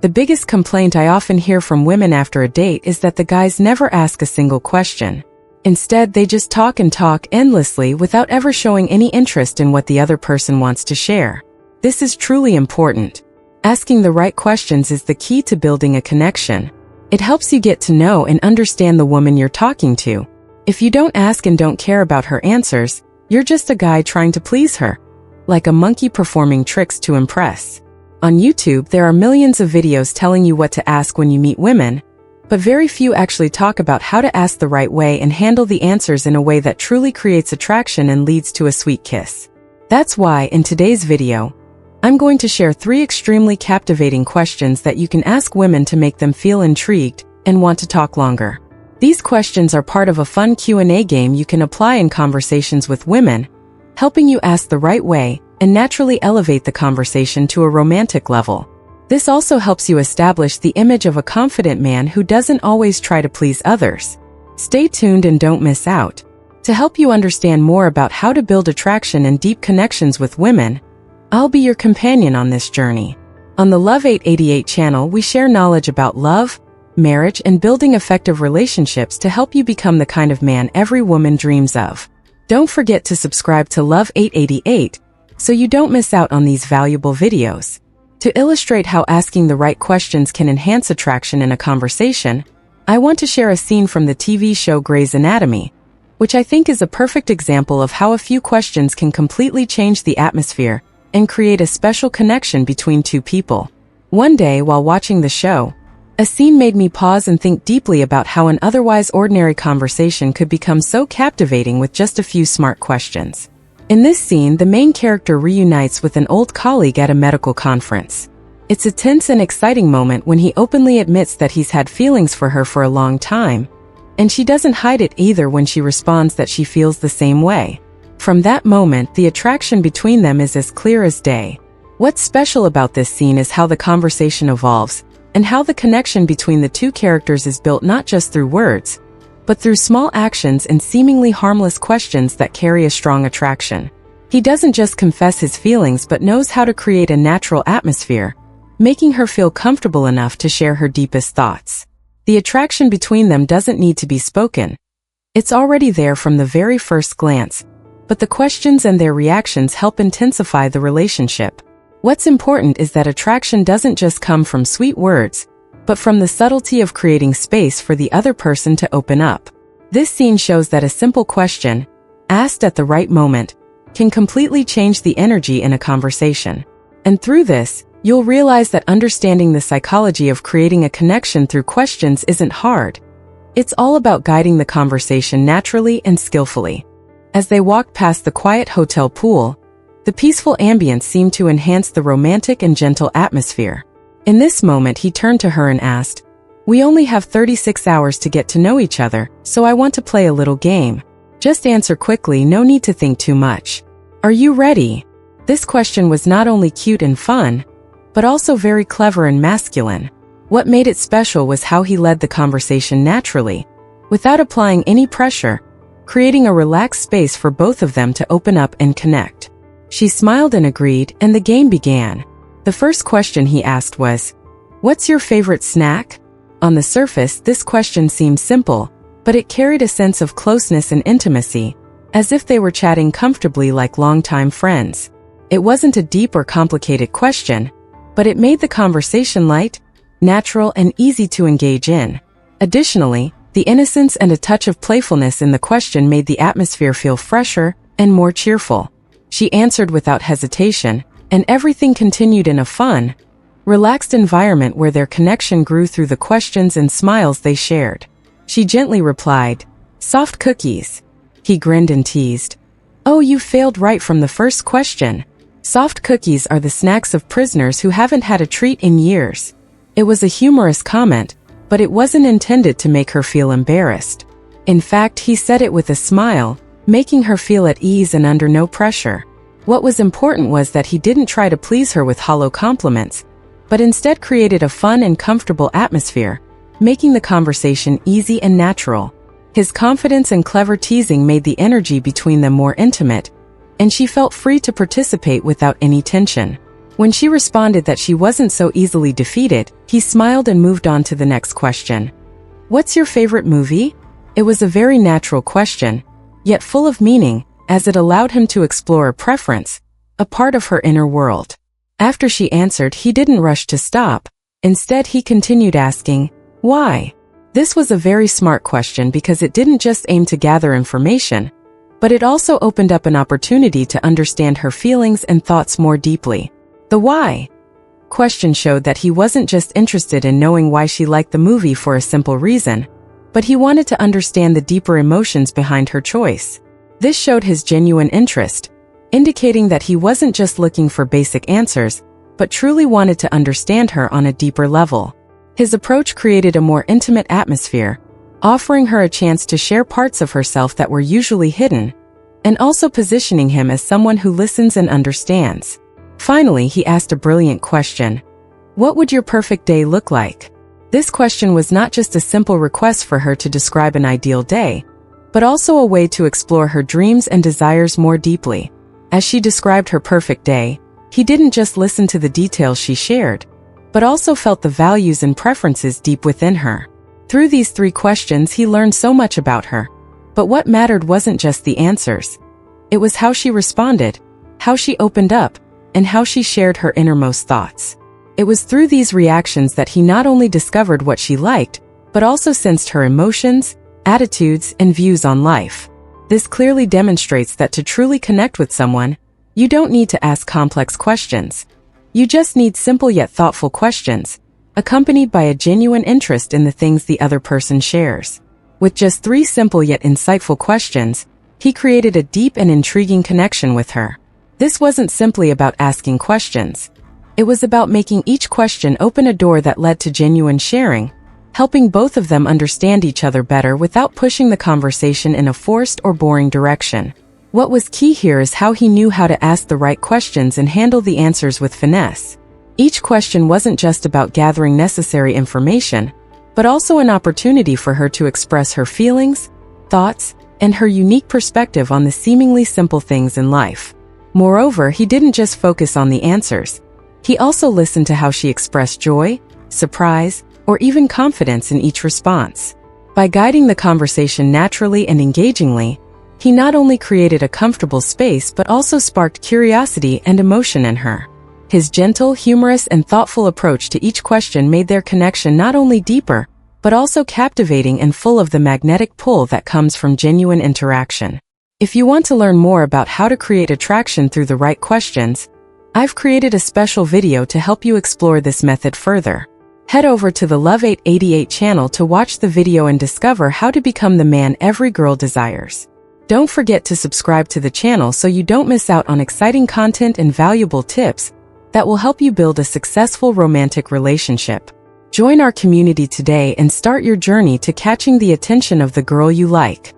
The biggest complaint I often hear from women after a date is that the guys never ask a single question. Instead, they just talk and talk endlessly without ever showing any interest in what the other person wants to share. This is truly important. Asking the right questions is the key to building a connection. It helps you get to know and understand the woman you're talking to. If you don't ask and don't care about her answers, you're just a guy trying to please her, like a monkey performing tricks to impress. On YouTube, there are millions of videos telling you what to ask when you meet women, but very few actually talk about how to ask the right way and handle the answers in a way that truly creates attraction and leads to a sweet kiss. That's why, in today's video, I'm going to share 3 extremely captivating questions that you can ask women to make them feel intrigued and want to talk longer. These questions are part of a fun Q&A game you can apply in conversations with women, helping you ask the right way and naturally elevate the conversation to a romantic level. This also helps you establish the image of a confident man who doesn't always try to please others. Stay tuned and don't miss out. To help you understand more about how to build attraction and deep connections with women, I'll be your companion on this journey. On the Love 888 channel, we share knowledge about love, marriage, and building effective relationships to help you become the kind of man every woman dreams of. Don't forget to subscribe to Love 888 so you don't miss out on these valuable videos. To illustrate how asking the right questions can enhance attraction in a conversation, I want to share a scene from the TV show Grey's Anatomy, which I think is a perfect example of how a few questions can completely change the atmosphere and create a special connection between two people. One day, while watching the show, a scene made me pause and think deeply about how an otherwise ordinary conversation could become so captivating with just a few smart questions. In this scene, the main character reunites with an old colleague at a medical conference. It's a tense and exciting moment when he openly admits that he's had feelings for her for a long time, and she doesn't hide it either when she responds that she feels the same way. From that moment, the attraction between them is as clear as day. What's special about this scene is how the conversation evolves, and how the connection between the two characters is built not just through words, but through small actions and seemingly harmless questions that carry a strong attraction. He doesn't just confess his feelings but knows how to create a natural atmosphere, making her feel comfortable enough to share her deepest thoughts. The attraction between them doesn't need to be spoken. It's already there from the very first glance, but the questions and their reactions help intensify the relationship. What's important is that attraction doesn't just come from sweet words, but from the subtlety of creating space for the other person to open up. This scene shows that a simple question, asked at the right moment, can completely change the energy in a conversation. And through this, you'll realize that understanding the psychology of creating a connection through questions isn't hard. It's all about guiding the conversation naturally and skillfully. As they walked past the quiet hotel pool, the peaceful ambience seemed to enhance the romantic and gentle atmosphere. In this moment, he turned to her and asked, "We only have 36 hours to get to know each other, so I want to play a little game. Just answer quickly, no need to think too much. Are you ready?" This question was not only cute and fun, but also very clever and masculine. What made it special was how he led the conversation naturally, without applying any pressure, creating a relaxed space for both of them to open up and connect. She smiled and agreed, and the game began. The first question he asked was, "What's your favorite snack?" On the surface, this question seemed simple, but it carried a sense of closeness and intimacy, as if they were chatting comfortably like longtime friends. It wasn't a deep or complicated question, but it made the conversation light, natural, and easy to engage in. Additionally, the innocence and a touch of playfulness in the question made the atmosphere feel fresher and more cheerful. She answered without hesitation, and everything continued in a fun, relaxed environment where their connection grew through the questions and smiles they shared. She gently replied, "Soft cookies." He grinned and teased, "Oh, you failed right from the first question. Soft cookies are the snacks of prisoners who haven't had a treat in years." It was a humorous comment, but it wasn't intended to make her feel embarrassed. In fact, he said it with a smile, making her feel at ease and under no pressure. What was important was that he didn't try to please her with hollow compliments, but instead created a fun and comfortable atmosphere, making the conversation easy and natural. His confidence and clever teasing made the energy between them more intimate, and she felt free to participate without any tension. When she responded that she wasn't so easily defeated, he smiled and moved on to the next question. What's your favorite movie? It was a very natural question, yet full of meaning, as it allowed him to explore a preference, a part of her inner world. After she answered, he didn't rush to stop. Instead, he continued asking, why? This was a very smart question because it didn't just aim to gather information, but it also opened up an opportunity to understand her feelings and thoughts more deeply. The why question showed that he wasn't just interested in knowing why she liked the movie for a simple reason, but he wanted to understand the deeper emotions behind her choice. This showed his genuine interest, indicating that he wasn't just looking for basic answers, but truly wanted to understand her on a deeper level. His approach created a more intimate atmosphere, offering her a chance to share parts of herself that were usually hidden, and also positioning him as someone who listens and understands. Finally, he asked a brilliant question. What would your perfect day look like? This question was not just a simple request for her to describe an ideal day, but also a way to explore her dreams and desires more deeply. As she described her perfect day, he didn't just listen to the details she shared, but also felt the values and preferences deep within her. Through these 3 questions, he learned so much about her. But what mattered wasn't just the answers. It was how she responded, how she opened up, and how she shared her innermost thoughts. It was through these reactions that he not only discovered what she liked, but also sensed her emotions, attitudes, and views on life. This clearly demonstrates that to truly connect with someone, you don't need to ask complex questions. You just need simple yet thoughtful questions, accompanied by a genuine interest in the things the other person shares. With just 3 simple yet insightful questions, he created a deep and intriguing connection with her. This wasn't simply about asking questions. It was about making each question open a door that led to genuine sharing, helping both of them understand each other better without pushing the conversation in a forced or boring direction. What was key here is how he knew how to ask the right questions and handle the answers with finesse. Each question wasn't just about gathering necessary information, but also an opportunity for her to express her feelings, thoughts, and her unique perspective on the seemingly simple things in life. Moreover, he didn't just focus on the answers. He also listened to how she expressed joy, surprise, or even confidence in each response. By guiding the conversation naturally and engagingly, he not only created a comfortable space but also sparked curiosity and emotion in her. His gentle, humorous, and thoughtful approach to each question made their connection not only deeper, but also captivating and full of the magnetic pull that comes from genuine interaction. If you want to learn more about how to create attraction through the right questions, I've created a special video to help you explore this method further. Head over to the Love 888 channel to watch the video and discover how to become the man every girl desires. Don't forget to subscribe to the channel so you don't miss out on exciting content and valuable tips that will help you build a successful romantic relationship. Join our community today and start your journey to catching the attention of the girl you like.